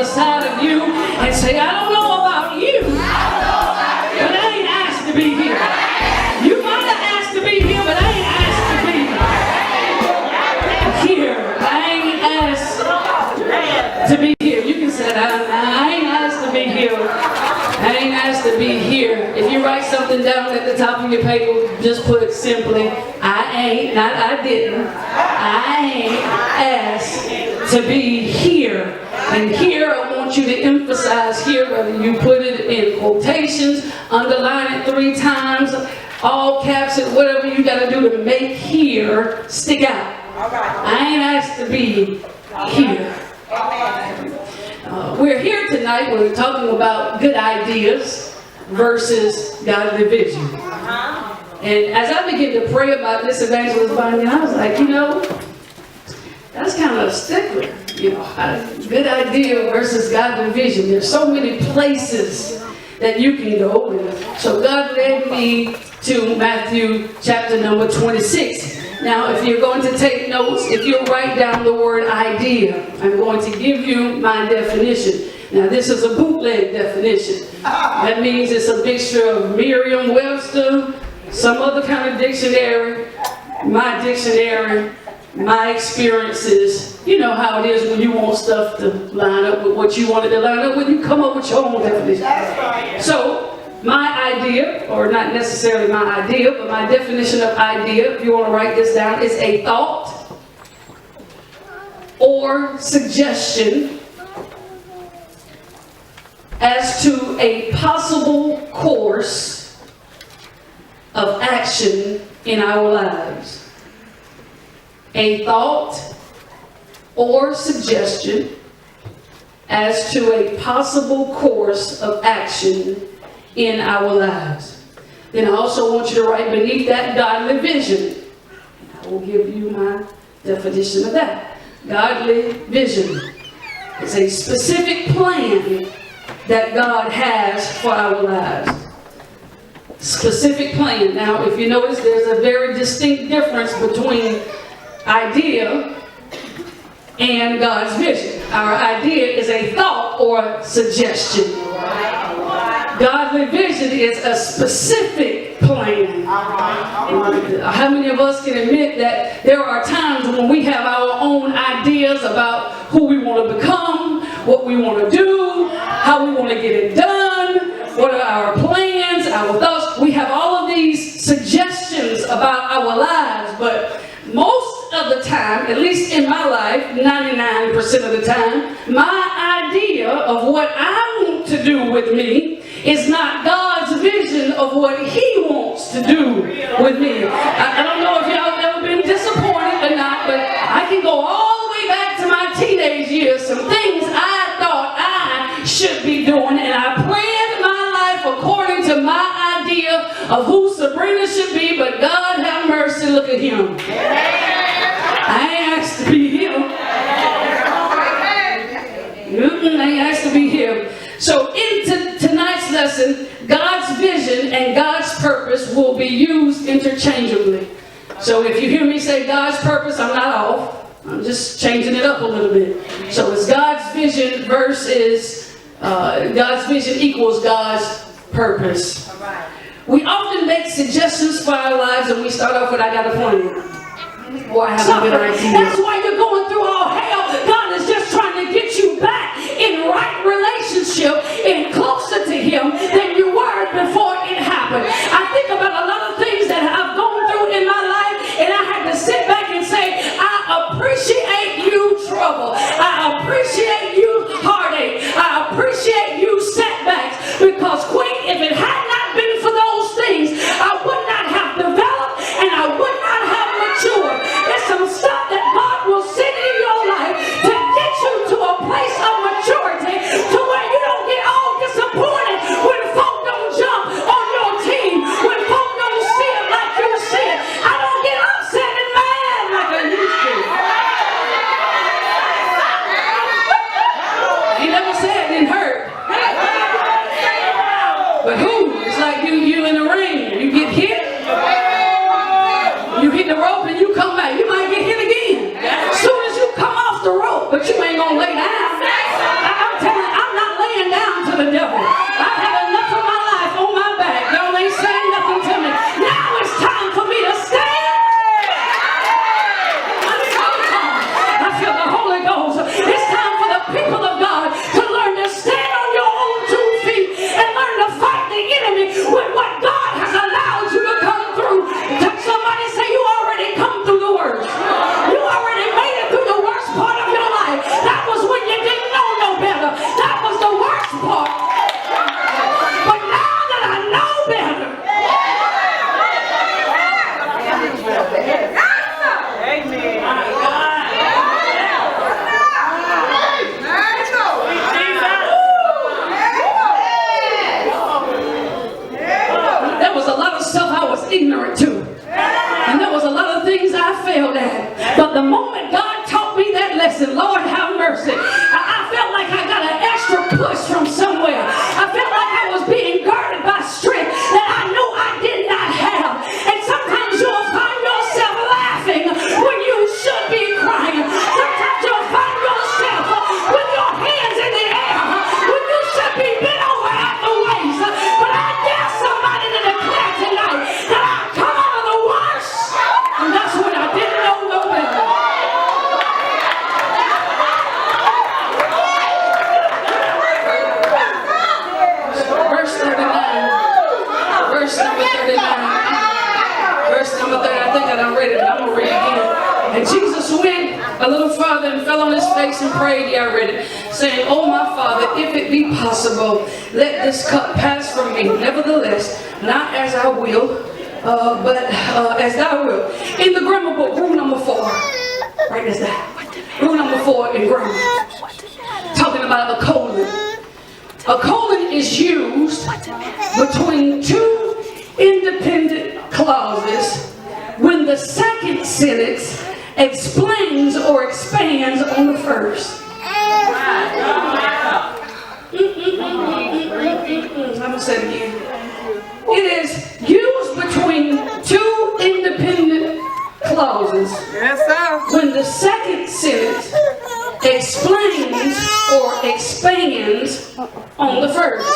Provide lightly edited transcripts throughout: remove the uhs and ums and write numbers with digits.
the side of you and say, I don't know about you, but I ain't asked to be here. You might have asked to be here, but I ain't asked to be here. I ain't asked to be here. You can say that. I ain't asked to be here. I ain't asked to be here. If you write something down at the top of your paper, just put simply, I ain't, not I didn't. I ain't asked to be here. And here, I want you to emphasize here, whether you put it in quotations, underline it 3 times, all caps it, whatever you got to do to make here stick out. I ain't asked to be here. We're here tonight. We're talking about good ideas versus godly vision. And as I began to pray about this, Evangelist Bonnie, I was like, you know, that's kind of a stickler. You know, good idea versus godly vision. There's so many places that you can go with. So God led me to Matthew chapter number 26. Now, if you're going to take notes, if you write down the word idea, I'm going to give you my definition. Now, this is a bootleg definition. That means it's a mixture of Merriam-Webster, some other kind of dictionary, my experiences. You know how it is when you want stuff to line up with what you wanted to line up with. You come up with your own definition. That's right. So, my idea, or not necessarily my idea, but my definition of idea, if you want to write this down, is a thought or suggestion as to a possible course of action in our lives. A thought or suggestion as to a possible course of action in our lives. Then I also want you to write beneath that godly vision. I will give you my definition of that. Godly vision is a specific plan that God has for our lives. Specific plan. Now, if you notice, there's a very distinct difference between idea and God's vision. Our idea is a thought or suggestion. Godly vision is a specific plan. How many of us can admit that there are times when we have our own ideas about who we want to become, what we want to do, how we want to get it done, what are our plans, our thoughts. We have all of these suggestions about our lives, but most of the time, at least in my life, 99% of the time, my idea of what I want to do with me is not God's vision of what He wants to do with me. I don't know if y'all have ever been disappointed or not, but I can go all the way back to my teenage years, some things I thought I should be doing, and I planned my life according to my idea of who Sabrina should be, but God have mercy, look at him. I ain't asked to be him. I ain't asked to be him. So in tonight's lesson, God's vision and God's purpose will be used interchangeably. So if you hear me say God's purpose, I'm not off. I'm just changing it up a little bit. So it's God's vision versus God's vision equals God's purpose. We often make suggestions for our lives and we start off with, I got a plan. Or I have a good idea. That's why you're going through all hell. God is just trying to get you back in right relationship and closer to Him than you were before it happened. I think about a lot of things that I've gone through in my life, and I had to sit back and say, I appreciate you trouble. I appreciate you heartache. I appreciate you setbacks. Because Queen, if it had not been for those things, I would not have developed and I would not have matured. There's some stuff that God will send in your life to get you to a place of maturity, to where you don't get all disappointed when folk don't jump on your team, ignorant to. And there was a lot of things I failed at. But the moment God taught me that lesson, Lord have mercy, I felt like I got an extra push from somewhere. I felt like I was being guarded by strength that I knew I did not have. And sometimes you'll find yourself laughing when you should be crying. Sometimes you'll find yourself with your hands in the air when you should be bent over at the waist. But I dare somebody to declare tonight that I've come out of the worst, and that's when I didn't know no better. Verse 39. Verse number 39. Verse number 30. I think I done read it, but I'm going to read it again. And Jesus went a little further and fell on his face and prayed. Yeah, I read it. Saying, "Oh my Father, if it be possible, let this cup pass from me. Nevertheless, not as I will, but as thou wilt." In the grammar book, rule number 4. Write this down. Rule number 4 in grammar. Talking about a colon. A colon is used between two independent clauses when the second sentence explains or expands on the first. I'm going to say it again. It is used between two independent clauses. Yes, sir. When the second sentence explains or expands on the first.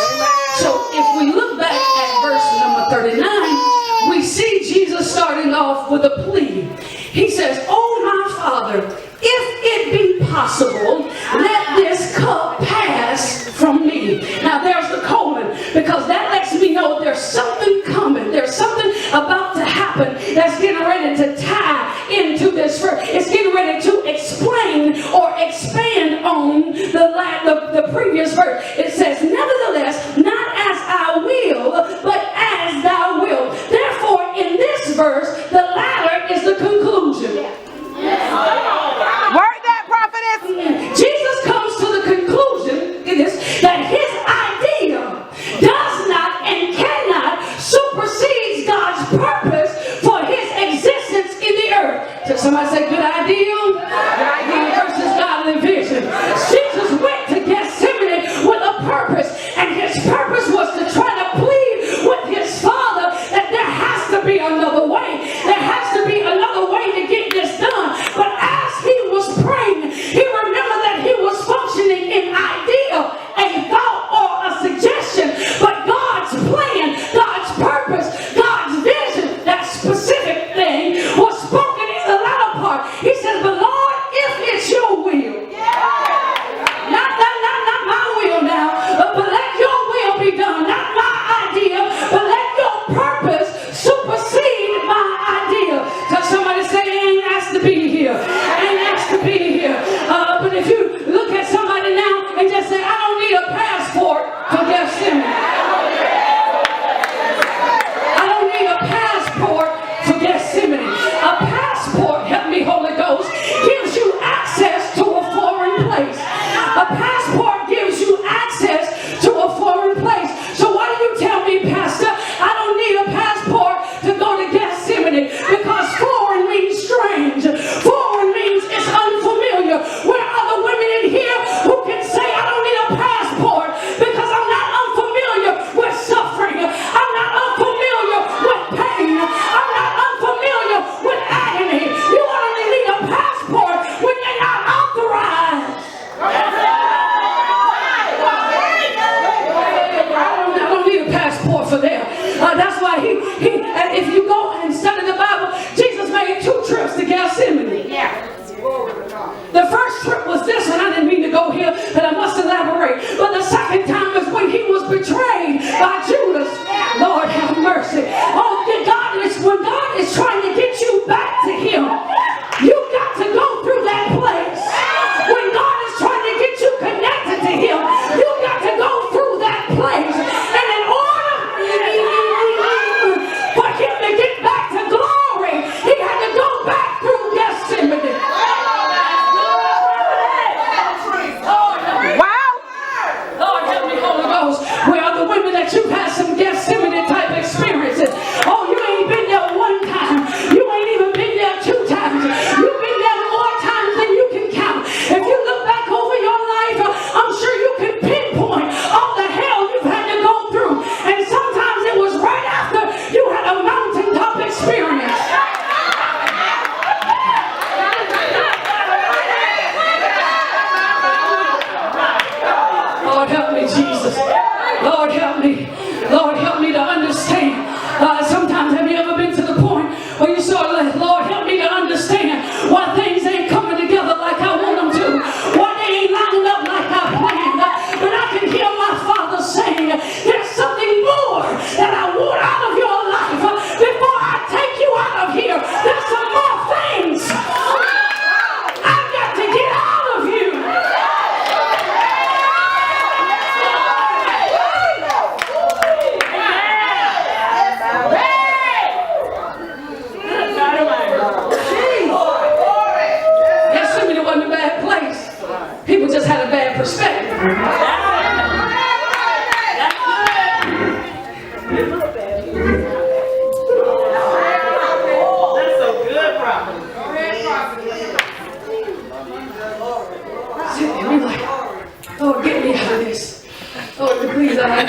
So if we look back at verse number 39, we see Jesus starting off with a plea. He says, "Oh my Father, if it be possible, let this cup pass from me." Now there's the colon, because that lets me know there's something coming. There's something about to happen that's getting ready to tie into this verse. It's getting ready to explain or expand on the previous verse. It says, "Nevertheless, not as I will, but as thou wilt." Therefore, in this verse, the latter is the conclusion. Word that, prophetess. Jesus comes to the conclusion, get this, that his idea does not and cannot supersede God's purpose for his existence in the earth. So somebody say, good idea? Good idea versus godly vision. Jesus went to Gethsemane with a purpose, and his purpose was to try to plead with his Father that there has to be another way. There has to be another way to get this done. But as he was praying, he remembered that he was functioning in idea, a thought, or a suggestion. But God's plan, God's purpose, God's vision, that specific thing was spoken in the latter part. He says, "But Lord, if it's your will," not my will now, but let your will be done. Not my idea, but let your purpose supersede my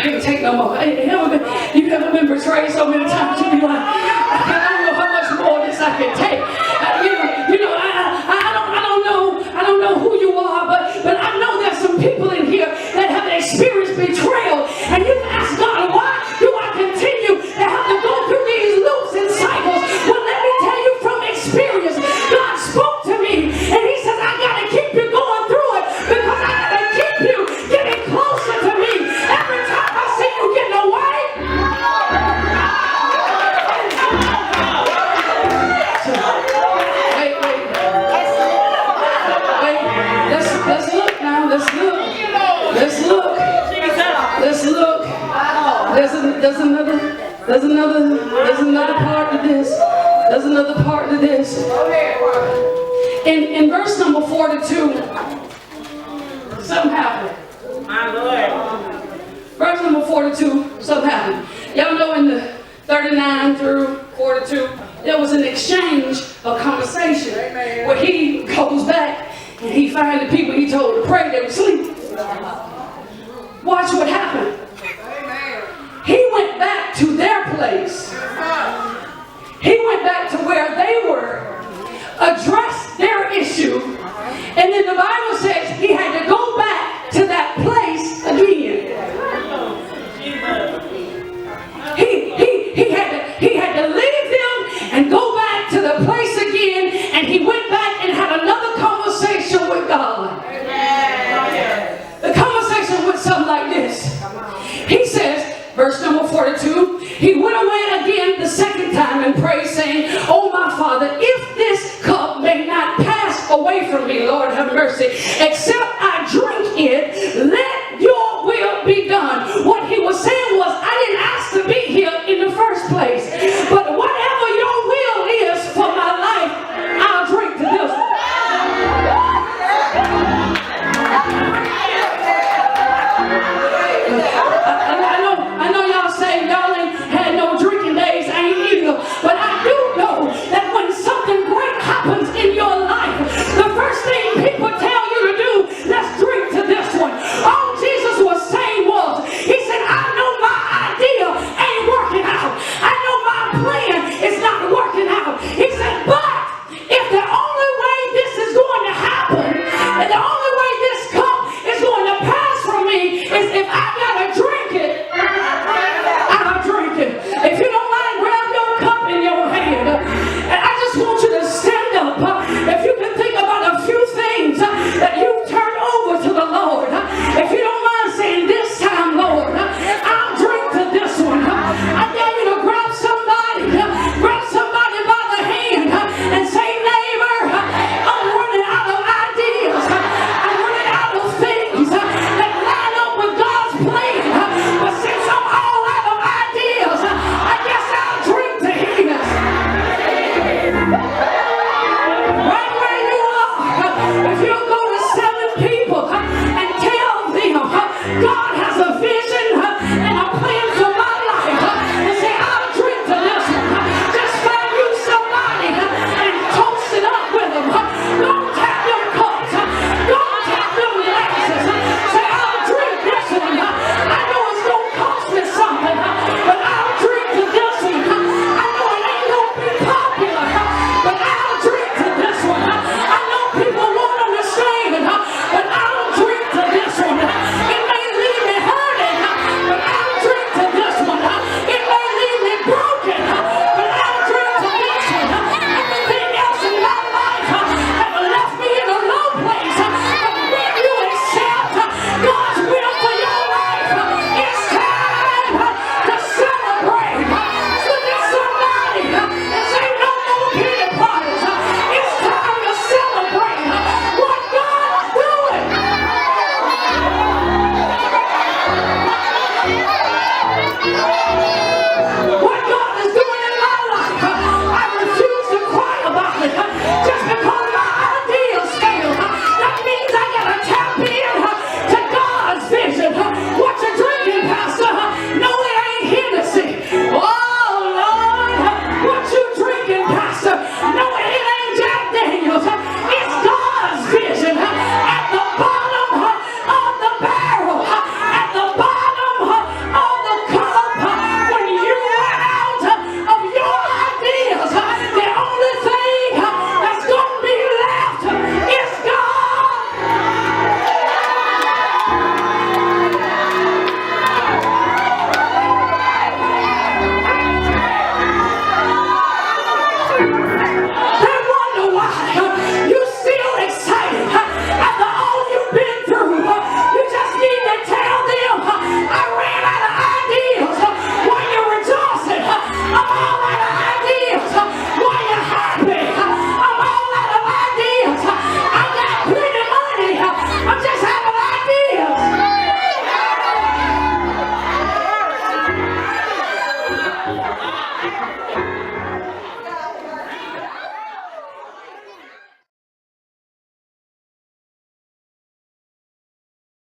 can't take no more. You ever been betrayed so many times you be like, I don't know how much more this I can take. I don't know who you are, but I know there's some people in here that have experienced betrayal, and you've asked God, why do I continue to have to go through these loops and cycles? Well, let me tell you from experience, God spoke to me, and He says, I got to keep you going through it because I got to keep you getting closer to me. Every time I see you getting away, let's look now. Let's look. There's another part to this. There's another part to this. In verse number 42, something happened. My Lord. Verse number 42, something happened. Y'all know in the 39 through 42, there was an exchange, a conversation, where he goes back and he finds the people he told to pray, they were asleep. Watch what happened. He went back to their place. He went back to where they were, addressed their issue, and then the Bible says he had to go back to that place again. He had to leave them and go back to the place again, and he went back and had another conversation with God. The conversation went something like this. He says, verse number 42, he went away again the second time and prayed, saying, Oh my Father, if this cup may not pass away from